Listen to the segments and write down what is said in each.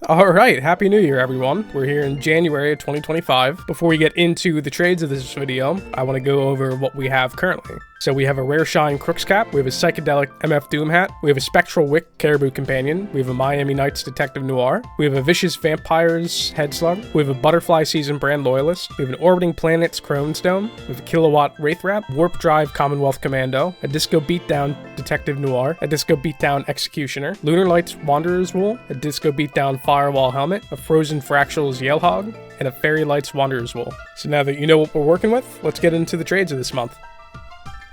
Alright, Happy New Year everyone. We're here in January of 2025. Before we get into the trades of this video, I want to go over what we have currently. So we have a Rare Shine Crooks Cap, we have a Psychedelic MF Doom Hat, we have a Spectral Wick Caribou Companion, we have a Miami Nights Detective Noir, we have a Vicious Vampires Head Slug, we have a Butterfly Season Brand Loyalist, we have an Orbiting Planets Crone's Dome, we have a Kilowatt Wraith Wrap, Warp Drive Commonwealth Commando, a Disco Beatdown Detective Noir, a Disco Beatdown Executioner, Lunar Lights Wanderer's Wool, a Disco Beatdown Firewall Helmet, a Frozen Fractals Yale Hog, and a Fairy Lights Wanderer's Wool. So now that you know what we're working with, let's get into the trades of this month.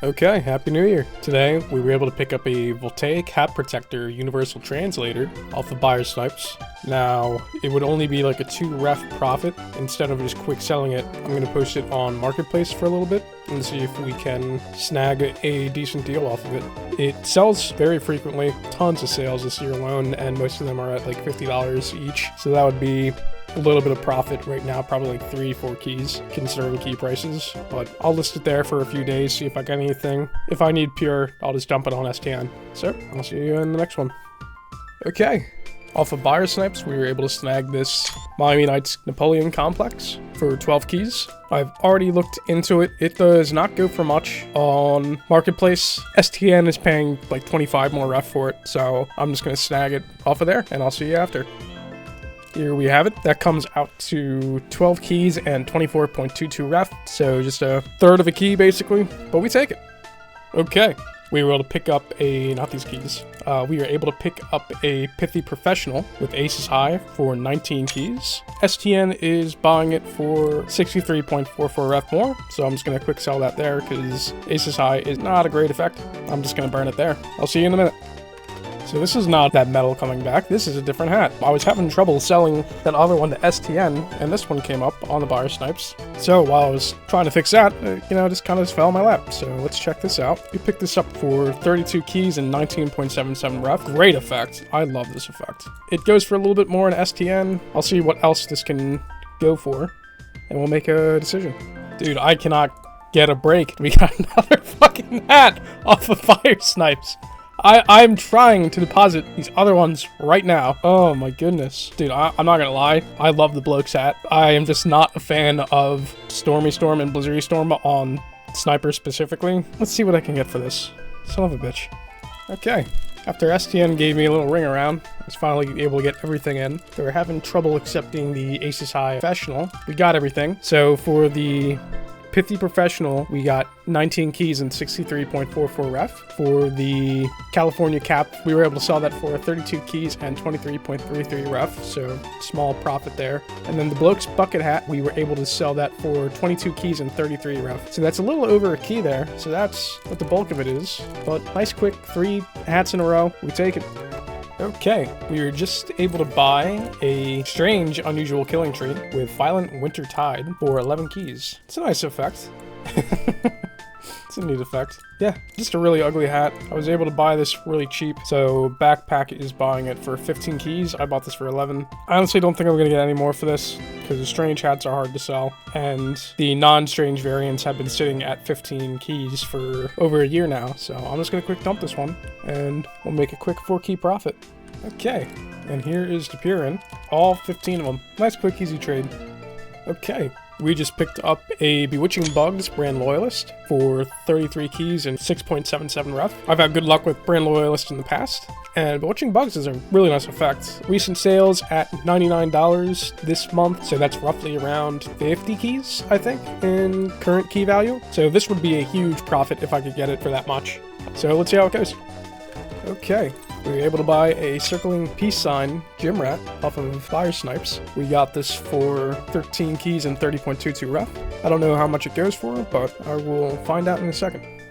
Okay, Happy New Year. Today, we were able to pick up a Voltaic Hat Protector Universal Translator off the Buyer Snipes. Now, it would only be like a 2 ref profit. Instead of just quick selling it, I'm going to post it on Marketplace for a little bit and see if we can snag a decent deal off of it. It sells very frequently, tons of sales this year alone, and most of them are at like $50 each. So that would be a little bit of profit right now, probably like 3-4 keys considering key prices, but I'll list it there for a few days, see if I got anything. If I need pure, I'll just dump it on STN. So I'll see you in the next one. Okay, off of Buyer Snipes, we were able to snag this Miami Nights Napoleon Complex for 12 keys. I've already looked into it. It does not go for much on Marketplace. STN is paying like 25 more ref for it, so I'm just gonna snag it off of there and I'll see you after. Here we have it. That comes out to 12 keys and 24.22 ref, so just a third of a key basically, but we take it. Okay, we were able to pick up not these keys. We were able to pick up a Pithy Professional with Aces High for 19 keys. STN is buying it for 63.44 ref more, so I'm just going to quick sell that there because Aces High is not a great effect. I'm just going to burn it there. I'll see you in a minute. So this is not that metal coming back, this is a different hat. I was having trouble selling that other one to STN, and this one came up on the Buyer Snipes. So while I was trying to fix that, just kind of fell in my lap. So let's check this out. We picked this up for 32 keys and 19.77 ref. Great effect. I love this effect. It goes for a little bit more in STN. I'll see what else this can go for, and we'll make a decision. Dude, I cannot get a break. We got another fucking hat off of Buyer Snipes. I'm trying to deposit these other ones right now. Oh my goodness. Dude, I'm not gonna lie. I love the Bloke's hat. I am just not a fan of Stormy Storm and Blizzardy Storm on Sniper specifically. Let's see what I can get for this. Son of a bitch. Okay. After STN gave me a little ring around, I was finally able to get everything in. They were having trouble accepting the Aces High Professional. We got everything. So for the Pithy Professional, we got 19 keys and 63.44 ref. For the California Cap, we were able to sell that for 32 keys and 23.33 ref, so small profit there. And then the Bloke's Bucket Hat, we were able to sell that for 22 keys and 33 ref. So that's a little over a key there, so that's what the bulk of it is. But nice quick 3 hats in a row, we take it. Okay, we were just able to buy a strange, unusual killing tree with Violent Winter Tide for 11 keys. It's a nice effect. It's a neat effect. Yeah, just a really ugly hat. I was able to buy this really cheap, so Backpack is buying it for 15 keys. I bought this for 11. I honestly don't think I'm going to get any more for this, because the strange hats are hard to sell, and the non-strange variants have been sitting at 15 keys for over a year now, so I'm just going to quick dump this one, and we'll make a quick 4-key profit. Okay, and here is the Purin, all 15 of them. Nice quick easy trade. Okay, we just picked up a Bewitching Bugs Brand Loyalist for 33 keys and 6.77 ref. I've had good luck with Brand Loyalist in the past, and Bewitching Bugs is a really nice effect. Recent sales at $99 this month, so that's roughly around 50 keys, I think, in current key value. So this would be a huge profit if I could get it for that much. So let's see how it goes. Okay. We were able to buy a Circling Peace Sign Gym Rat off of Buyer Snipes. We got this for 13 keys and 30.22 ref. I don't know how much it goes for, but I will find out in a second.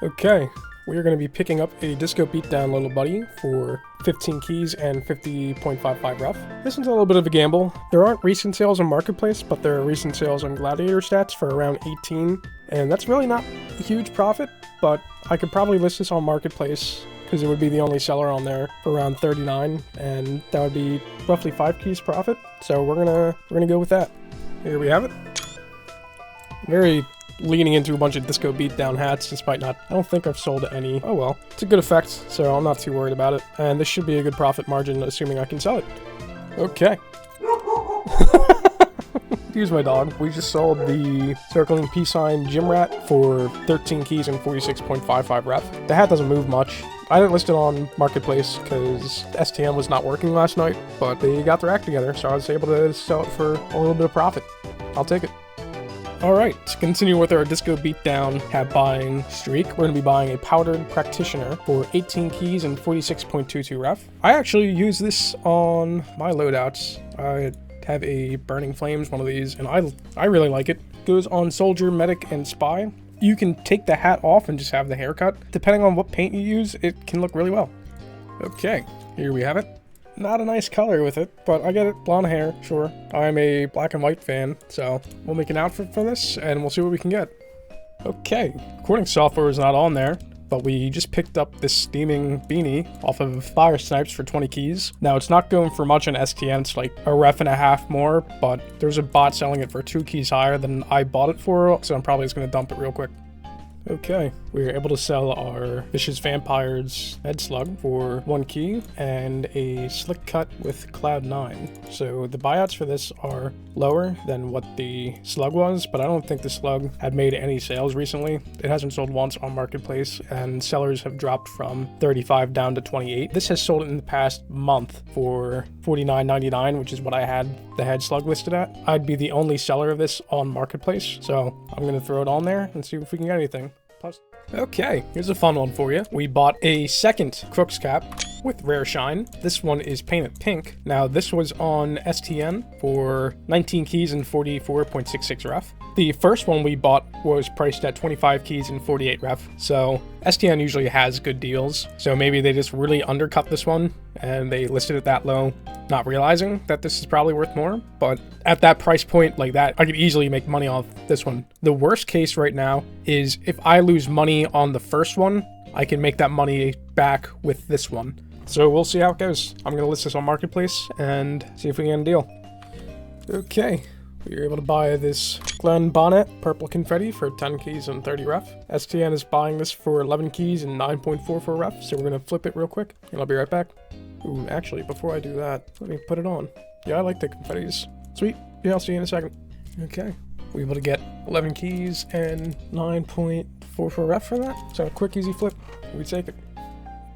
Okay, we are going to be picking up a Disco Beatdown Little Buddy for 15 keys and 50.55 ref. This one's a little bit of a gamble. There aren't recent sales on Marketplace, but there are recent sales on Gladiator Stats for around 18, and that's really not a huge profit, but I could probably list this on Marketplace because it would be the only seller on there for around 39, and that would be roughly 5 keys profit. So we're gonna go with that. Here we have it. Very leaning into a bunch of Disco Beatdown hats, despite not, I don't think I've sold any. Oh well, it's a good effect, so I'm not too worried about it. And this should be a good profit margin, assuming I can sell it. Okay. Here's my dog. We just sold the Circling Peace Sign Gym Rat for 13 keys and 46.55 ref. The hat doesn't move much. I didn't list it on Marketplace because STM was not working last night, but they got their act together, so I was able to sell it for a little bit of profit. I'll take it. Alright, to continue with our Disco Beatdown hat buying streak, we're going to be buying a Powdered Practitioner for 18 keys and 46.22 ref. I actually use this on my loadouts. I have a Burning Flames, one of these, and I really like it. It goes on Soldier, Medic, and Spy. You can take the hat off and just have the haircut. Depending on what paint you use, it can look really well. Okay, here we have it. Not a nice color with it, but I get it. Blonde hair, sure. I'm a black and white fan, so we'll make an outfit for this, and we'll see what we can get. Okay, recording software is not on there, but we just picked up this steaming beanie off of Fire Snipes for 20 keys. Now, it's not going for much on STN, it's like a ref and a half more, but there's a bot selling it for 2 keys higher than I bought it for, so I'm probably just going to dump it real quick. Okay, we were able to sell our Vicious Vampire's Head Slug for 1 key and a Slick Cut with Cloud 9. So the buyouts for this are lower than what the slug was, but I don't think the slug had made any sales recently. It hasn't sold once on Marketplace, and sellers have dropped from 35 down to 28. This has sold in the past month for $49.99, which is what I had the head slug listed at. I'd be the only seller of this on Marketplace, so I'm going to throw it on there and see if we can get anything. Okay, here's a fun one for you. We bought a second Crooks Cap with Rare Shine. This one is painted pink. Now, this was on STN for 19 keys and 44.66 ref. The first one we bought was priced at 25 keys and 48 ref, so STN usually has good deals, so maybe they just really undercut this one and they listed it that low, not realizing that this is probably worth more. But at that price point like that, I could easily make money off this one. The worst case right now is if I lose money on the first one, I can make that money back with this one. So we'll see how it goes. I'm going to list this on Marketplace and see if we can get a deal. Okay. We were able to buy this Glen Bonnet Purple Confetti for 10 keys and 30 ref. STN is buying this for 11 keys and 9.44 ref, so we're going to flip it real quick, and I'll be right back. Ooh, actually, before I do that, let me put it on. Yeah, I like the confettis. Sweet. Yeah, I'll see you in a second. Okay. We were able to get 11 keys and 9.44 ref for that, so a quick, easy flip. We take it.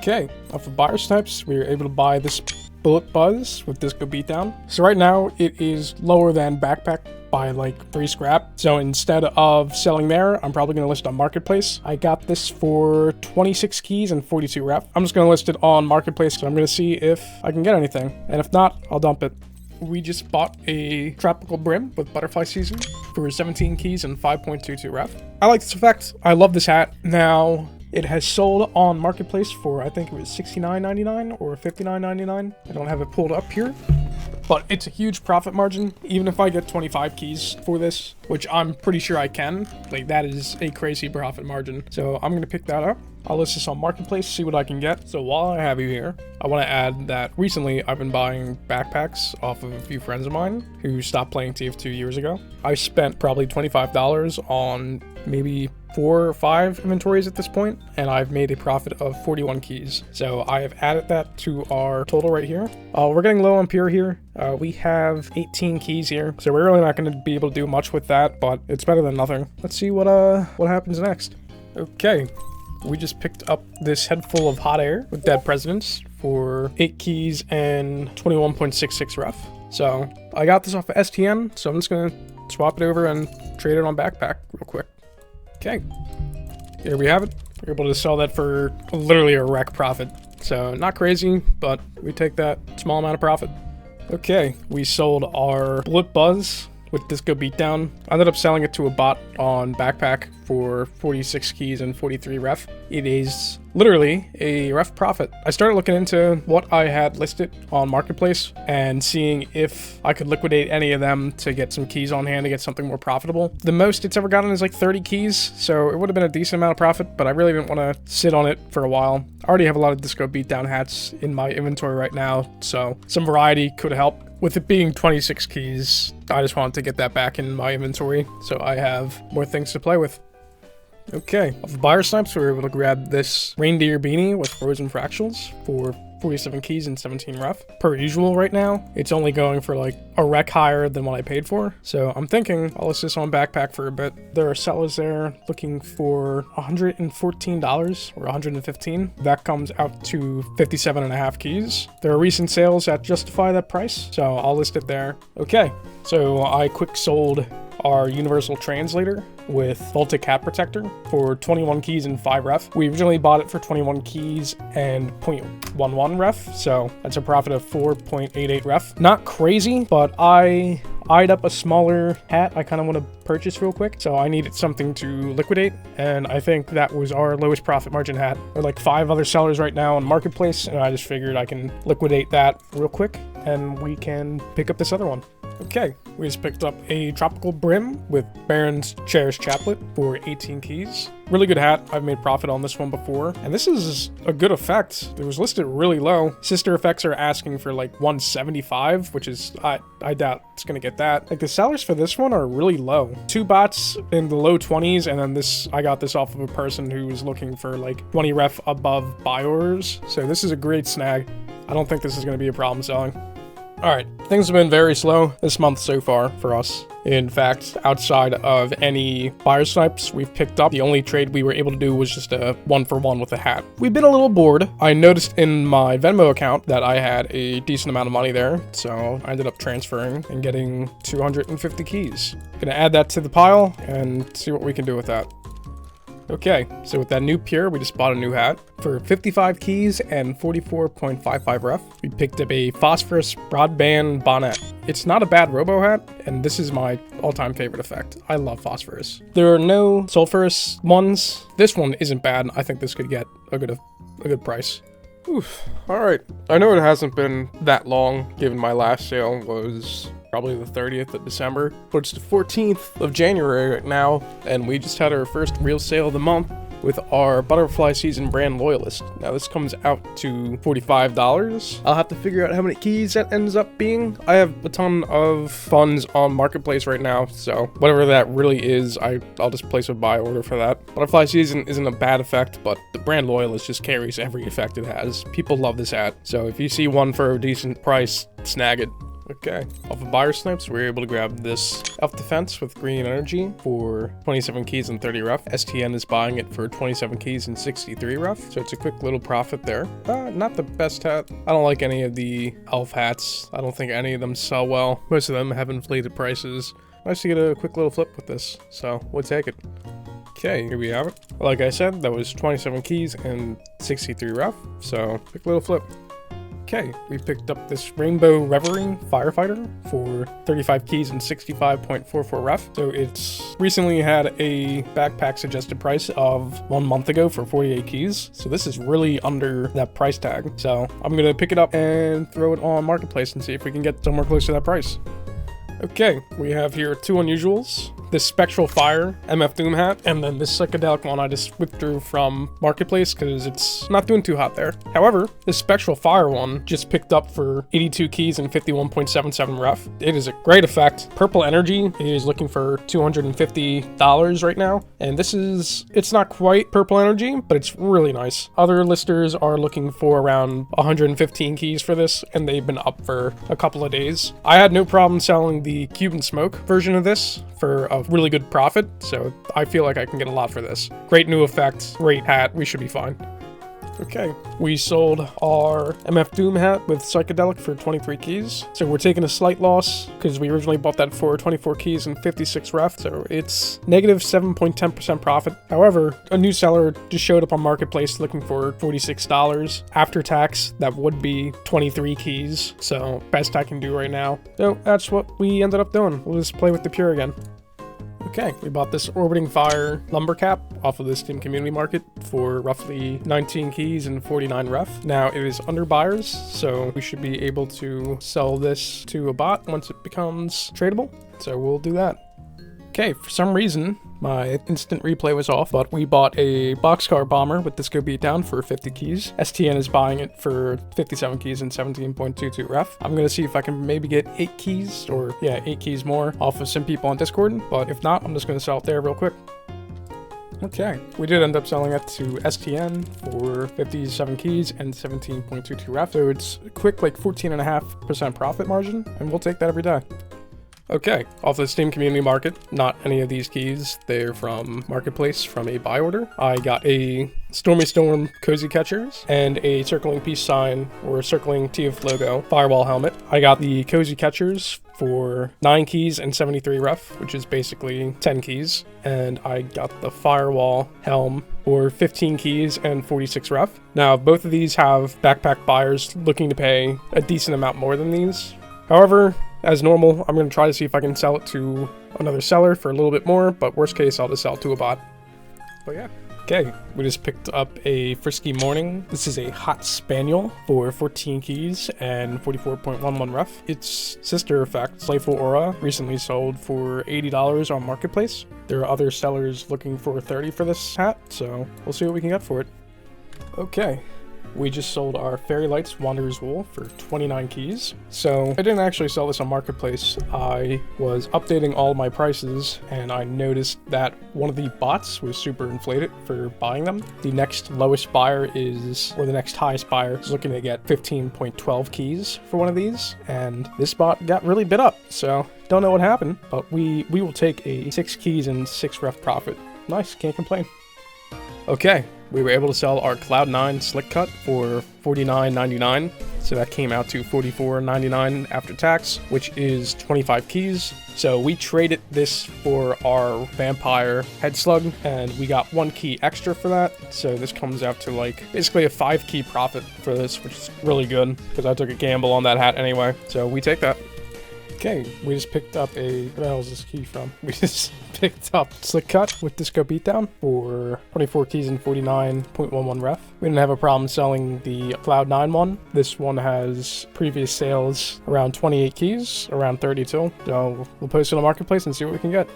Okay, off of Buyer Snipes, we were able to buy this Bullet Buzz with Disco Beatdown. So right now it is lower than Backpack by like 3 scrap. So instead of selling there, I'm probably going to list on Marketplace. I got this for 26 keys and 42 ref. I'm just going to list it on Marketplace, so I'm going to see if I can get anything. And if not, I'll dump it. We just bought a Tropical Brim with Butterfly Season for 17 keys and 5.22 ref. I like this effect. I love this hat. Now, it has sold on Marketplace for, I think it was $69.99 or $59.99. I don't have it pulled up here, but it's a huge profit margin. Even if I get 25 keys for this, which I'm pretty sure I can, like that is a crazy profit margin. So I'm going to pick that up. I'll list this on Marketplace, see what I can get. So while I have you here, I want to add that recently I've been buying backpacks off of a few friends of mine who stopped playing TF2 years ago. I spent probably $25 on maybe 4 or 5 inventories at this point, and I've made a profit of 41 keys. So I have added that to our total right here. We're getting low on pure here. We have 18 keys here, so we're really not going to be able to do much with that, but it's better than nothing. Let's see what happens next. Okay. We just picked up this head full of hot air with Dead Presidents for 8 keys and 21.66 ref. So I got this off of STN, so I'm just going to swap it over and trade it on Backpack real quick. Okay, here we have it. We're able to sell that for literally a wreck profit. So not crazy, but we take that small amount of profit. Okay, we sold our Bullet Buzz with Disco Beatdown. I ended up selling it to a bot on Backpack for 46 keys and 43 ref. It is literally a ref profit. I started looking into what I had listed on Marketplace and seeing if I could liquidate any of them to get some keys on hand to get something more profitable. The most it's ever gotten is like 30 keys, so it would have been a decent amount of profit, but I really didn't want to sit on it for a while. I already have a lot of Disco Beatdown hats in my inventory right now, so some variety could help. With it being 26 keys, I just wanted to get that back in my inventory, so I have more things to play with. Okay, off of Buyer Snipes, we were able to grab this Reindeer Beanie with Frozen Fractals for 47 keys and 17 ref. Per usual right now, it's only going for like a rec higher than what I paid for. So I'm thinking I'll list this on backpack for a bit. There are sellers there looking for $114 or $115. That comes out to 57.5 keys. There are recent sales that justify that price, so I'll list it there. Okay, so I quick sold our Universal Translator with Voltic Cat Protector for 21 keys and 5 ref. We originally bought it for 21 keys and 0.11 ref, so that's a profit of 4.88 ref. Not crazy, but I eyed up a smaller hat I kind of want to purchase real quick, so I needed something to liquidate, and I think that was our lowest profit margin hat. There are like 5 other sellers right now on Marketplace, and I just figured I can liquidate that real quick, and we can pick up this other one. Okay, we just picked up a Tropical Brim with Baron's Cherished Chaplet for 18 keys. Really good hat. I've made profit on this one before, and this is a good effect. It was listed really low. Sister effects are asking for like 175, which is, I doubt it's gonna get that. Like the sellers for this one are really low. 2 bots in the low 20s, and then this, I got this off of a person who was looking for like 20 ref above buy orders. So this is a great snag. I don't think this is gonna be a problem selling. Alright, things have been very slow this month so far for us. In fact, outside of any buyer snipes we've picked up, the only trade we were able to do was just a 1-for-1 with a hat. We've been a little bored. I noticed in my Venmo account that I had a decent amount of money there, so I ended up transferring and getting 250 keys. Gonna add that to the pile and see what we can do with that. Okay, so with that new pure, we just bought a new hat. For 55 keys and 44.55 ref, we picked up a Phosphorous Broadband Bonnet. It's not a bad robo hat, and this is my all-time favorite effect. I love Phosphorous. There are no Sulphurous ones. This one isn't bad. I think this could get a good price. Oof. Alright, I know it hasn't been that long, given my last sale was probably the 30th of December, but it's the 14th of January right now, and we just had our first real sale of the month with our Butterfly Season brand Loyalist. Now this comes out to $45. I'll have to figure out how many keys that ends up being. I have a ton of funds on Marketplace right now, so whatever that really is, I'll just place a buy order for that. Butterfly Season isn't a bad effect, but the brand Loyalist just carries every effect it has. People love this hat, so if you see one for a decent price, snag it. Okay, off of buyer snipes, we were able to grab this Elf Defense with green energy for 27 keys and 30 ref. STN is buying it for 27 keys and 63 ref, so it's a quick little profit there. Not the best hat. I don't like any of the elf hats. I don't think any of them sell well. Most of them have inflated prices. Nice to get a quick little flip with this, so we'll take it. Okay, here we have it. Like I said, that was 27 keys and 63 ref, so quick little flip. Okay, we picked up this Rainbow Reverie Firefighter for 35 keys and 65.44 ref. So it's recently had a backpack suggested price of 1 month ago for 48 keys. So this is really under that price tag. So I'm gonna pick it up and throw it on Marketplace and see if we can get somewhere close to that price. Okay, we have here 2 unusuals. This Spectral Fire MF Doom hat, and then this psychedelic one I just withdrew from Marketplace because it's not doing too hot there. However, this Spectral Fire one just picked up for 82 keys and 51.77 ref. It is a great effect. Purple Energy is looking for $250 right now, and it's not quite Purple Energy, but it's really nice. Other listers are looking for around 115 keys for this, and they've been up for a couple of days. I had no problem selling the Cuban Smoke version of this for a really good profit, so I feel like I can get a lot for this. Great new effect, great hat, we should be fine. Okay, we sold our MF Doom hat with Psychedelic for 23 keys. So we're taking a slight loss because we originally bought that for 24 keys and 56 ref. So it's negative 7.10% profit. However, a new seller just showed up on Marketplace looking for $46. After tax, that would be 23 keys. So best I can do right now. So that's what we ended up doing. We'll just play with the Pure again. Okay, we bought this Orbiting Fire lumber cap off of the Steam Community Market for roughly 19 keys and 49 ref. Now, it is under buyers, so we should be able to sell this to a bot once it becomes tradable. So we'll do that. Okay, for some reason, my instant replay was off, but we bought a Boxcar Bomber with Disco Beatdown for 50 keys. STN is buying it for 57 keys and 17.22 ref. I'm gonna see if I can maybe get 8 keys, or yeah, 8 keys more off of some people on Discord, but if not, I'm just gonna sell it there real quick. Okay, we did end up selling it to STN for 57 keys and 17.22 ref, so it's a quick like 14.5% profit margin, and we'll take that every day. Okay, off the Steam Community Market, not any of these keys, they're from Marketplace from a buy order. I got a Stormy Storm Cozy Catchers and a Circling Peace Sign or Circling TF logo Firewall Helmet. I got the Cozy Catchers for 9 keys and 73 ref, which is basically 10 keys, and I got the Firewall Helm for 15 keys and 46 ref. Now, both of these have backpack buyers looking to pay a decent amount more than these. However, as normal, I'm going to try to see if I can sell it to another seller for a little bit more, but worst case, I'll just sell it to a bot. But yeah. Okay, we just picked up a Frisky Morning. This is a Hot Spaniel for 14 keys and 44.11 ref. Its sister effect, Playful Aura, recently sold for $80 on Marketplace. There are other sellers looking for $30 for this hat, so we'll see what we can get for it. Okay. We just sold our Fairy Lights Wanderer's Wool for 29 keys. So I didn't actually sell this on Marketplace. I was updating all my prices and I noticed that one of the bots was super inflated for buying them. The next lowest buyer or the next highest buyer is looking to get 15.12 keys for one of these. And this bot got really bid up. So don't know what happened, but we will take a 6 keys and 6 ref profit. Nice, can't complain. Okay, we were able to sell our Cloud9 Slick Cut for $49.99, so that came out to $44.99 after tax, which is 25 keys. So we traded this for our Vampire Head Slug, and we got 1 key extra for that, so this comes out to like basically a 5 key profit for this, which is really good, because I took a gamble on that hat anyway, so we take that. Okay, we just picked up where the hell is this key from? We just picked up Slick Cut with Disco Beatdown for 24 keys and 49.11 ref. We didn't have a problem selling the Cloud9 one. This one has previous sales around 28 keys, around 32. So we'll post it on Marketplace and see what we can get.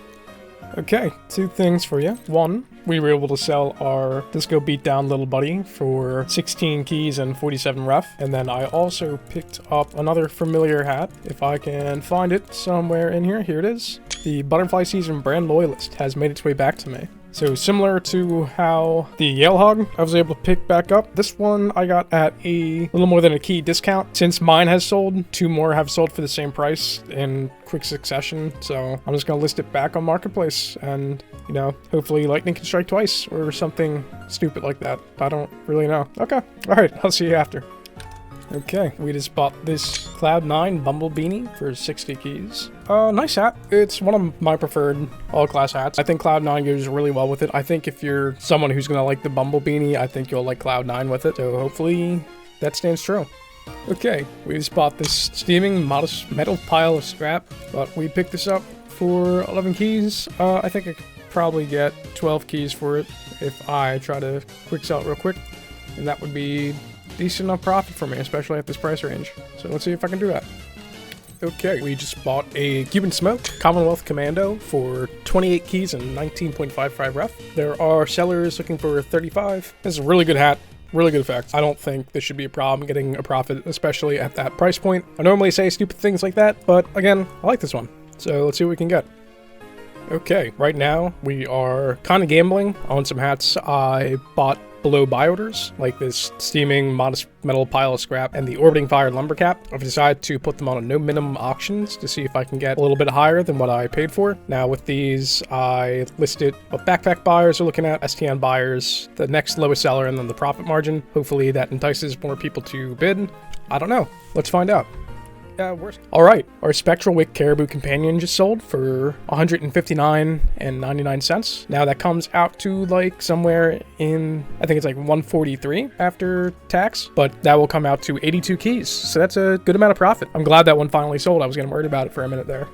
Okay, 2 things for you. 1, we were able to sell our Disco Beatdown Little Buddy for 16 keys and 47 ref. And then I also picked up another familiar hat, if I can find it somewhere in here. Here it is. The Butterfly Season Brand Loyalist has made its way back to me. So similar to how the Yale Hog I was able to pick back up, this one I got at a little more than a key discount. Since mine has sold, 2 more have sold for the same price in quick succession. So I'm just going to list it back on Marketplace and, you know, hopefully lightning can strike twice or something stupid like that. I don't really know. Okay. All right. I'll see you after. Okay, we just bought this Cloud9 Bumble Beanie for 60 keys. Nice hat. It's one of my preferred all-class hats. I think Cloud9 goes really well with it. I think if you're someone who's gonna like the Bumble Beanie, I think you'll like Cloud9 with it. So hopefully that stands true. Okay, we just bought this steaming modest metal pile of scrap, but we picked this up for 11 keys. I think I could probably get 12 keys for it if I try to quick sell it real quick, and that would be decent enough profit for me, especially at this price range. So let's see if I can do that. Okay, we just bought a Cuban Smoke Commonwealth Commando for 28 keys and 19.55 ref. There are sellers looking for 35. This is a really good hat. Really good effect. I don't think this should be a problem getting a profit, especially at that price point. I normally say stupid things like that, but again, I like this one. So let's see what we can get. Okay, right now we are kind of gambling on some hats I bought below buy orders, like this steaming modest metal pile of scrap and the orbiting fire lumber cap. I've decided to put them on a no minimum auctions to see if I can get a little bit higher than what I paid for. Now with these, I listed what backpack buyers are looking at, STN buyers, the next lowest seller, and then the profit margin. Hopefully that entices more people to bid. I don't know. Let's find out. Alright, our Spectral Wick Caribou Companion just sold for $159.99. Now that comes out to like somewhere in, I think it's like $143 after tax, but that will come out to 82 keys. So that's a good amount of profit. I'm glad that one finally sold. I was getting worried about it for a minute there.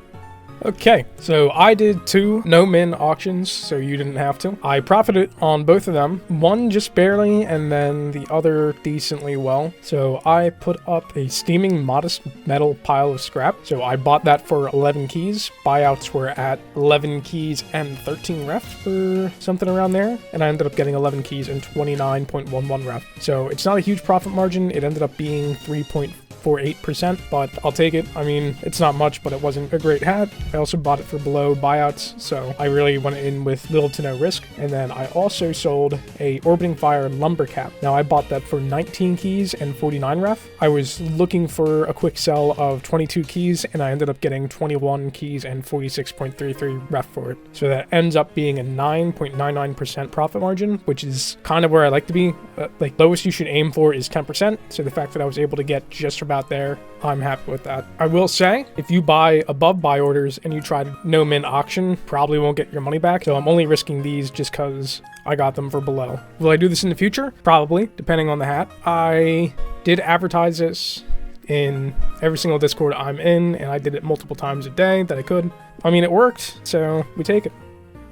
Okay, so I did 2 no-min auctions, so you didn't have to. I profited on both of them, one just barely, and then the other decently well. So I put up a steaming modest metal pile of scrap. So I bought that for 11 keys. Buyouts were at 11 keys and 13 ref or something around there. And I ended up getting 11 keys and 29.11 ref. So it's not a huge profit margin. It ended up being 3.4 for 8%, but I'll take it. I mean, it's not much, but it wasn't a great hat. I also bought it for below buyouts, so I really went in with little to no risk. And then I also sold a Orbiting Fire Lumber Cap. Now I bought that for 19 keys and 49 ref. I was looking for a quick sell of 22 keys, and I ended up getting 21 keys and 46.33 ref for it. So that ends up being a 9.99% profit margin, which is kind of where I like to be. Like, lowest you should aim for is 10%. So the fact that I was able to get just about there, I'm happy with that. I will say, if you buy above buy orders and you try to no min auction, probably won't get your money back. So I'm only risking these just because I got them for below. Will I do this in the future? Probably, depending on the hat. I did advertise this in every single Discord I'm in, and I did it multiple times a day that I could. I mean, it worked, so we take it.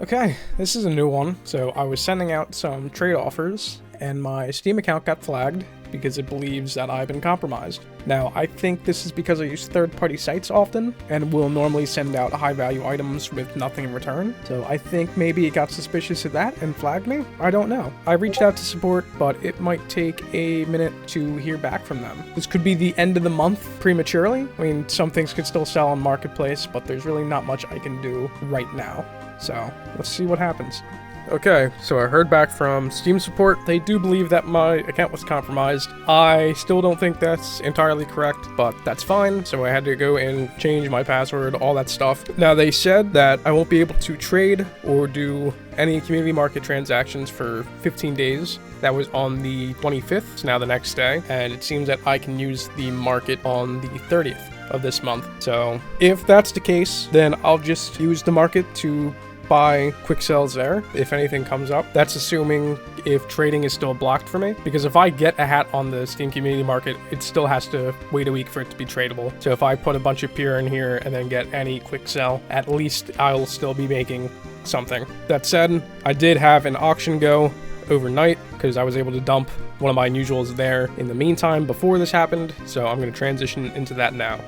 Okay, this is a new one. So I was sending out some trade offers, and my Steam account got flagged because it believes that I've been compromised. Now, I think this is because I use third-party sites often and will normally send out high-value items with nothing in return. So I think maybe it got suspicious of that and flagged me? I don't know. I reached out to support, but it might take a minute to hear back from them. This could be the end of the month prematurely. I mean, some things could still sell on Marketplace, but there's really not much I can do right now. So let's see what happens. Okay, so I heard back from Steam support. They do believe that my account was compromised. I still don't think that's entirely correct, but that's fine. So I had to go and change my password, all that stuff. Now, they said that I won't be able to trade or do any community market transactions for 15 days. That was on the 25th, so now the next day. And it seems that I can use the market on the 30th of this month. So if that's the case, then I'll just use the market to buy quick sells there if anything comes up. That's assuming if trading is still blocked for me, because if I get a hat on the Steam community market, it still has to wait a week for it to be tradable. So if I put a bunch of pure in here and then get any quick sell, at least I'll still be making something. That said, I did have an auction go overnight because I was able to dump one of my unusuals there in the meantime before this happened, so I'm going to transition into that now.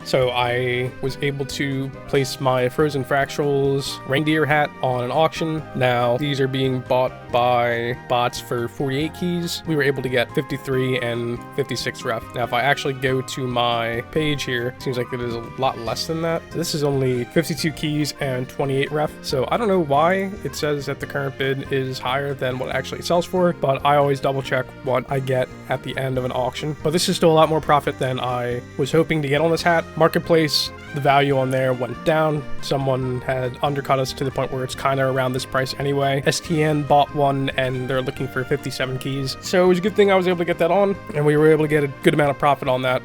So I was able to place my Frozen Fractals reindeer hat on an auction. Now these are being bought by bots for 48 keys. We were able to get 53 and 56 ref. Now if I actually go to my page here, it seems like it is a lot less than that. So this is only 52 keys and 28 ref. So I don't know why it says that the current bid is higher than what it actually sells for, but I always double check what I get at the end of an auction. But this is still a lot more profit than I was hoping to get on this hat. Marketplace, the value on there went down. Someone had undercut us to the point where it's kind of around this price anyway. STN bought one and they're looking for 57 keys. So it was a good thing I was able to get that on, and we were able to get a good amount of profit on that.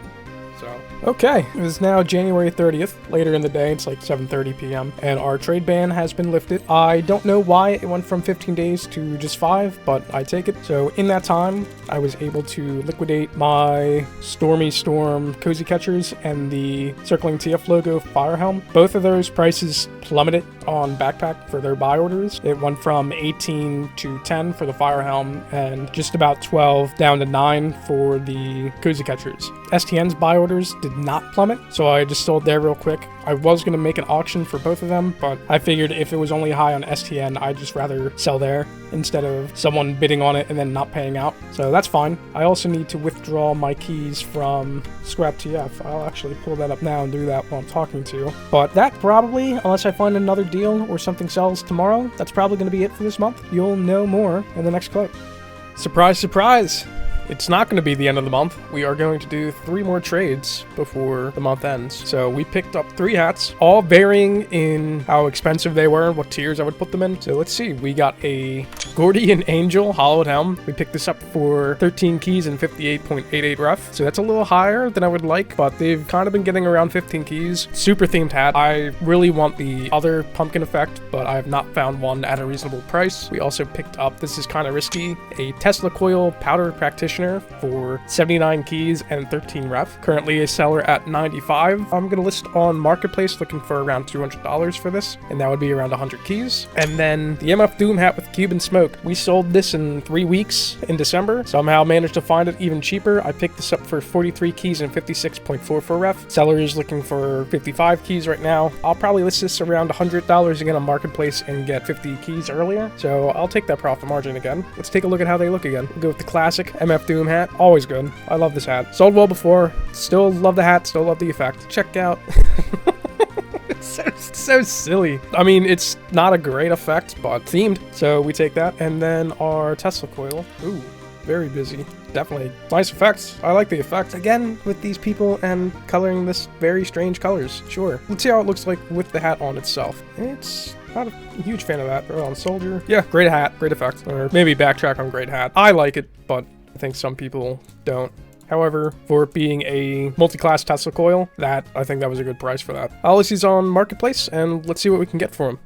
So, okay, it is now January 30th. Later in the day, it's like 7:30 p.m. and our trade ban has been lifted. I don't know why it went from 15 days to just 5, but I take it. So in that time, I was able to liquidate my Stormy Storm Cozy Catchers and the Circling TF logo Fire Helm. Both of those prices plummeted on Backpack for their buy orders. It went from 18 to 10 for the Fire Helm and just about 12 down to 9 for the Cozy Catchers. STN's buy orders did not plummet, so I just sold there real quick. I was going to make an auction for both of them, but I figured if it was only high on STN, I'd just rather sell there instead of someone bidding on it and then not paying out. So that's fine. I also need to withdraw my keys from Scrap TF. I'll actually pull that up now and do that while I'm talking to you. But that probably, unless I find another deal or something sells tomorrow, that's probably going to be it for this month. You'll know more in the next clip. Surprise, surprise! It's not going to be the end of the month. We are going to do 3 more trades before the month ends. So we picked up 3 hats, all varying in how expensive they were, what tiers I would put them in. So let's see. We got a Gordian Angel Hollowed Helm. We picked this up for 13 keys and 58.88 ref. So that's a little higher than I would like, but they've kind of been getting around 15 keys. Super themed hat. I really want the other pumpkin effect, but I have not found one at a reasonable price. We also picked up, this is kind of risky, a Tesla Coil Powder Practitioner for 79 keys and 13 ref. Currently a seller at 95. I'm going to list on Marketplace looking for around $200 for this, and that would be around 100 keys. And then the MF Doom hat with Cuban Smoke. We sold this in 3 weeks in December. Somehow managed to find it even cheaper. I picked this up for 43 keys and 56.44 ref. Seller is looking for 55 keys right now. I'll probably list this around $100 again on Marketplace and get 50 keys earlier. So I'll take that profit margin again. Let's take a look at how they look again. We'll go with the classic MF MF Doom hat, always good. I love this hat. Sold well before, still love the hat, still love the effect. Check out. It's so silly. I mean, it's not a great effect, but themed. So we take that. And then our Tesla coil. Ooh, very busy. Definitely nice effects. I like the effect. Again, with these people and coloring this very strange colors. Sure. Let's see how it looks like with the hat on itself. It's not a huge fan of that. Throw it on soldier. Yeah, great hat, great effect. Or maybe backtrack on great hat. I like it, but I think some people don't. However, for it being a multi-class Tesla coil, I think that was a good price for that. I'll list these on Marketplace, and let's see what we can get for them.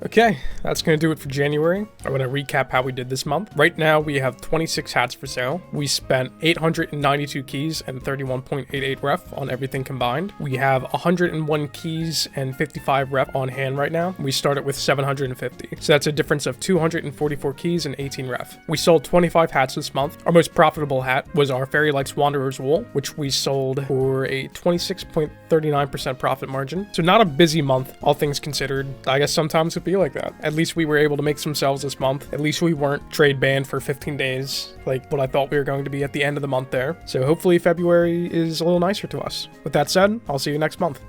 Okay, that's going to do it for January. I'm going to recap how we did this month. Right now, we have 26 hats for sale. We spent 892 keys and 31.88 ref on everything combined. We have 101 keys and 55 ref on hand right now. We started with 750. So that's a difference of 244 keys and 18 ref. We sold 25 hats this month. Our most profitable hat was our Fairy Likes Wanderer's Wool, which we sold for a 26.39% profit margin. So not a busy month, all things considered. I guess sometimes it'd be like that. At least we were able to make some sales this month. At least we weren't trade banned for 15 days like what I thought we were going to be at the end of the month there. So hopefully February is a little nicer to us. With that said, I'll see you next month.